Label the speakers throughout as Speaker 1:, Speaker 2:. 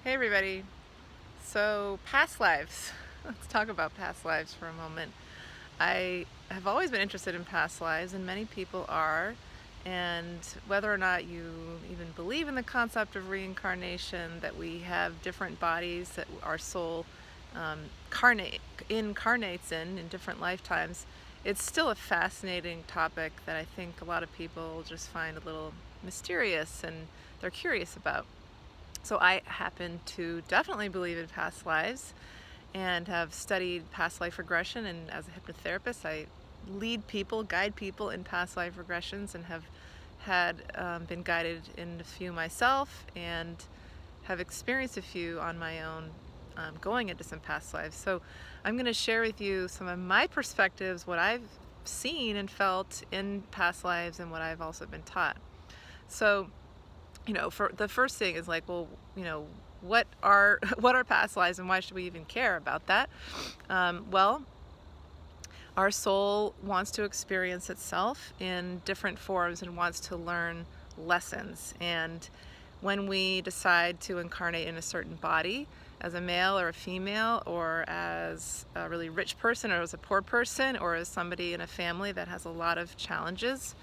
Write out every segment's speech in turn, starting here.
Speaker 1: Hey everybody. So, past lives. Let's talk about past lives for a moment. I have always been interested in past lives, and many people are. And whether or not you even believe in the concept of reincarnation, that we have different bodies that our soul incarnates in different lifetimes, it's still a fascinating topic that I think a lot of people just find a little mysterious and they're curious about. So I happen to definitely believe in past lives and have studied past life regression. And as a hypnotherapist, I lead people, guide people in past life regressions, and have been guided in a few myself and have experienced a few on my own, going into some past lives. So I'm going to share with you some of my perspectives, what I've seen and felt in past lives, and what I've also been taught. So, for the first thing is like, well, what are what are past lives, and why should we even care about that? Well, our soul wants to experience itself in different forms and wants to learn lessons. And when we decide to incarnate in a certain body, as a male or a female, or as a really rich person or as a poor person, or as somebody in a family that has a lot of challenges,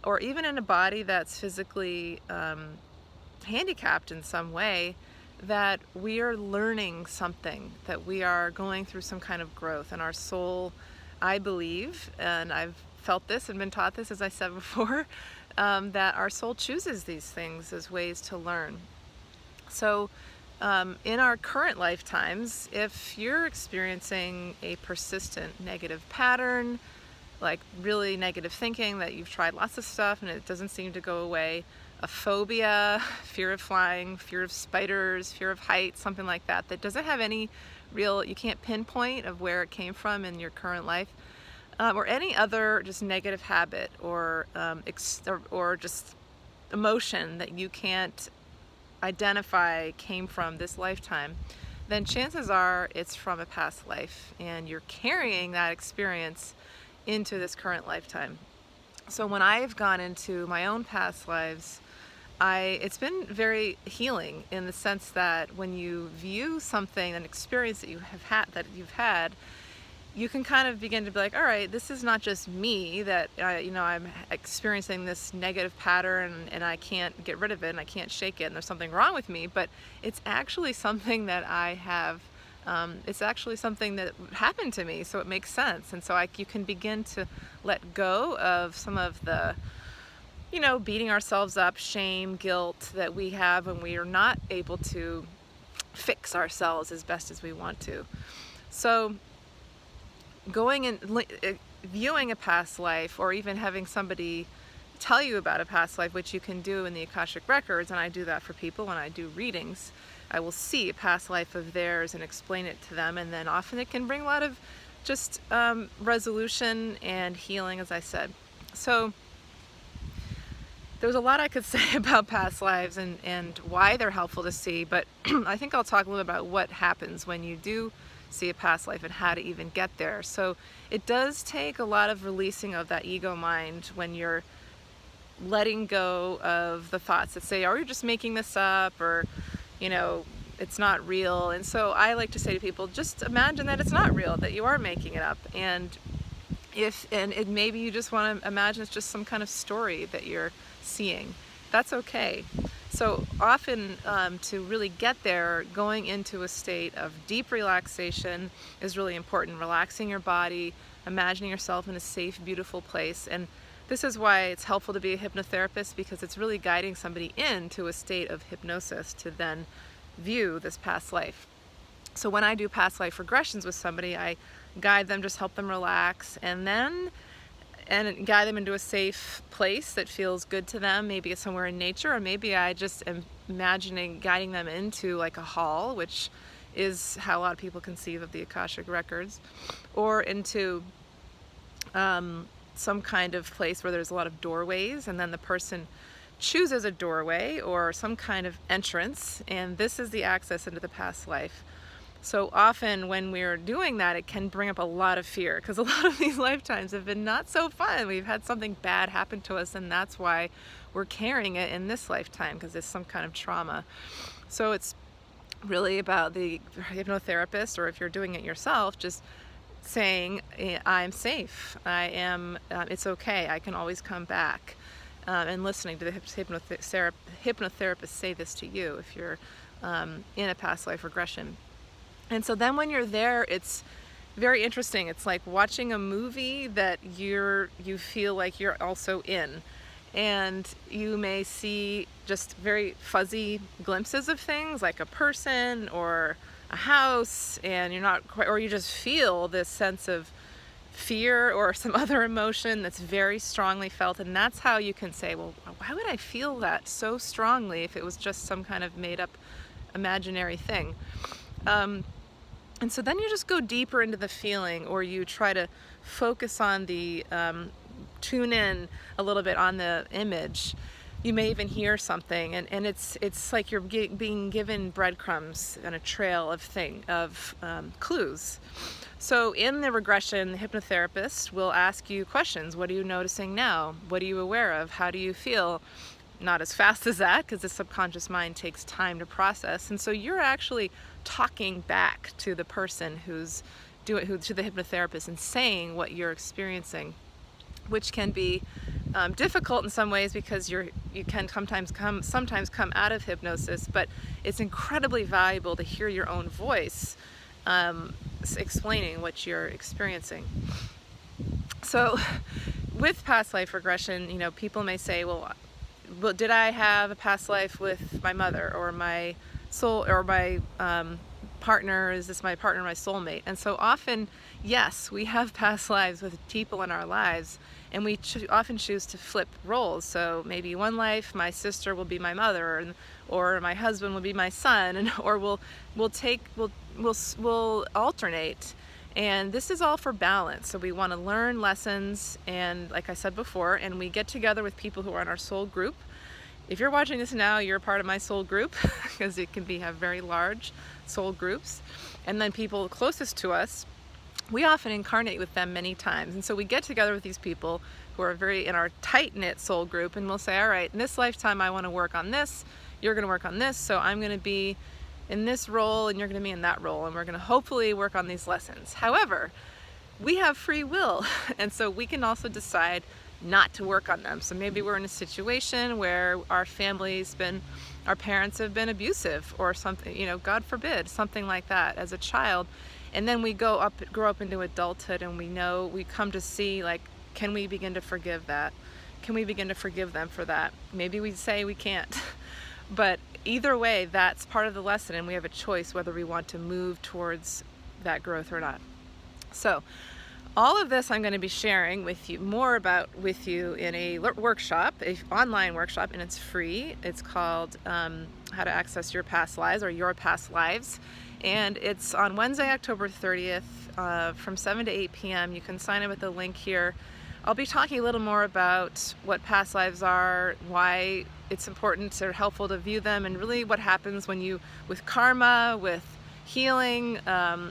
Speaker 1: or even in a body that's physically handicapped in some way, that we are learning something, that we are going through some kind of growth. And our soul, I believe, and I've felt this and been taught this, as I said before, that our soul chooses these things as ways to learn. So in our current lifetimes, if you're experiencing a persistent negative pattern, like really negative thinking, that you've tried lots of stuff and it doesn't seem to go away, a phobia, fear of flying, fear of spiders, fear of heights, something like that, that doesn't have any real, you can't pinpoint of where it came from in your current life, or any other just negative habit or just emotion that you can't identify came from this lifetime, then chances are it's from a past life and you're carrying that experience into this current lifetime. So when I've gone into my own past lives, it's been very healing, in the sense that when you view something, an experience that you've had, you can kind of begin to be like, all right, this is not just me, that I'm experiencing this negative pattern and I can't get rid of it and I can't shake it and there's something wrong with me, but it's actually something that I have. It's actually something that happened to me, so it makes sense. And so you can begin to let go of some of the, beating ourselves up, shame, guilt that we have when we are not able to fix ourselves as best as we want to. So going and viewing a past life, or even having somebody tell you about a past life, which you can do in the Akashic Records, and I do that for people when I do readings. I will see a past life of theirs and explain it to them, and then often it can bring a lot of just resolution and healing, as I said. So there's a lot I could say about past lives and why they're helpful to see, but I think I'll talk a little about what happens when you do see a past life and how to even get there. So it does take a lot of releasing of that ego mind when you're letting go of the thoughts that say, oh, you're just making this up, or it's not real. And so I like to say to people, just imagine that it's not real, that you are making it up. And maybe you just want to imagine it's just some kind of story that you're seeing. That's okay. So often, to really get there, going into a state of deep relaxation is really important. Relaxing your body, imagining yourself in a safe, beautiful place. And this is why it's helpful to be a hypnotherapist, because it's really guiding somebody into a state of hypnosis to then view this past life. So when I do past life regressions with somebody, I guide them, just help them relax, and guide them into a safe place that feels good to them. Maybe it's somewhere in nature, or maybe I just am guiding them into like a hall, which is how a lot of people conceive of the Akashic Records, or into some kind of place where there's a lot of doorways, and then the person chooses a doorway or some kind of entrance, and this is the access into the past life. So often when we're doing that, it can bring up a lot of fear, because a lot of these lifetimes have been not so fun. We've had something bad happen to us, and that's why we're carrying it in this lifetime, because it's some kind of trauma. So it's really about the hypnotherapist, or if you're doing it yourself, just saying, I'm safe, I am, it's okay, I can always come back. And listening to the hypnotherapist say this to you if you're in a past life regression. And so then when you're there, it's very interesting. It's like watching a movie that you feel like you're also in. And you may see just very fuzzy glimpses of things, like a person or a house, and you're not quite, or you just feel this sense of fear or some other emotion that's very strongly felt. And that's how you can say, well, why would I feel that so strongly if it was just some kind of made up imaginary thing? And so then you just go deeper into the feeling, or you try to focus on the tune in a little bit on the image. You may even hear something, and it's like you're being given breadcrumbs and a trail of clues. So in the regression, the hypnotherapist will ask you questions. What are you noticing now? What are you aware of? How do you feel? Not as fast as that, because the subconscious mind takes time to process. And so you're actually talking back to the person to the hypnotherapist, and saying what you're experiencing, which can be difficult in some ways, because you can sometimes come out of hypnosis, but it's incredibly valuable to hear your own voice explaining what you're experiencing. So with past life regression, people may say, well, did I have a past life with my mother, or my soul, or my partner? Is this my partner, my soulmate? And so often, yes, we have past lives with people in our lives, and we often choose to flip roles. So maybe one life my sister will be my mother, or my husband will be my son, or we'll alternate. And this is all for balance. So we want to learn lessons, and like I said before, and we get together with people who are in our soul group. If you're watching this now, you're a part of my soul group, because it can have very large soul groups. And then people closest to us, we often incarnate with them many times. And so we get together with these people who are very in our tight-knit soul group, and we'll say, all right, in this lifetime I want to work on this, you're going to work on this, so I'm going to be in this role and you're going to be in that role, and we're going to hopefully work on these lessons. However, we have free will, and so we can also decide not to work on them. So maybe we're in a situation where our parents have been abusive, or something, God forbid, something like that as a child. And then we grow up into adulthood, and we come to see, like, can we begin to forgive that? Can we begin to forgive them for that? Maybe we say we can't. But either way, that's part of the lesson, and we have a choice whether we want to move towards that growth or not. So all of this I'm going to be sharing with you in a workshop, an online workshop, and it's free. It's called How to Access Your Past Lives, or Your Past Lives. And it's on Wednesday, October 30th from 7 to 8 p.m. You can sign up with the link here. I'll be talking a little more about what past lives are, why it's important or helpful to view them, and really what happens with karma, with healing,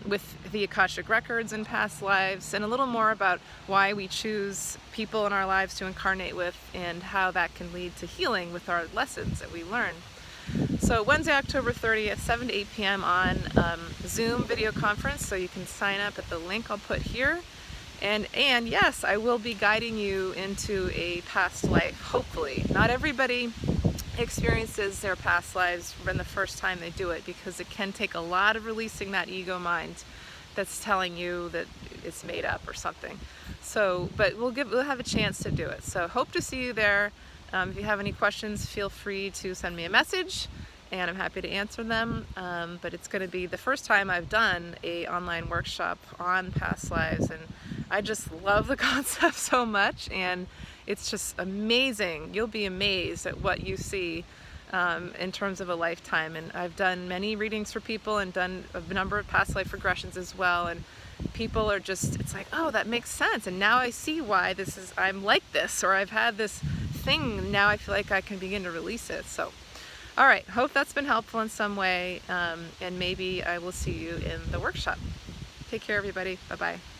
Speaker 1: with the Akashic Records in past lives, and a little more about why we choose people in our lives to incarnate with, and how that can lead to healing with our lessons that we learn. So Wednesday, October 30th, 7 to 8 p.m. on Zoom video conference, so you can sign up at the link I'll put here. And yes, I will be guiding you into a past life, hopefully. Not everybody experiences their past lives when the first time they do it, because it can take a lot of releasing that ego mind that's telling you that it's made up or something. So, but we'll have a chance to do it. So hope to see you there. If you have any questions, feel free to send me a message, and I'm happy to answer them. But it's going to be the first time I've done an online workshop on past lives, and I just love the concept so much, and it's just amazing. You'll be amazed at what you see in terms of a lifetime. And I've done many readings for people, and done a number of past life regressions as well, and people are just, it's like, oh, that makes sense, and now I see why I'm like this, or I've had this thing, now I feel like I can begin to release it. So all right, hope that's been helpful in some way, and maybe I will see you in the workshop. Take care, everybody. Bye-bye.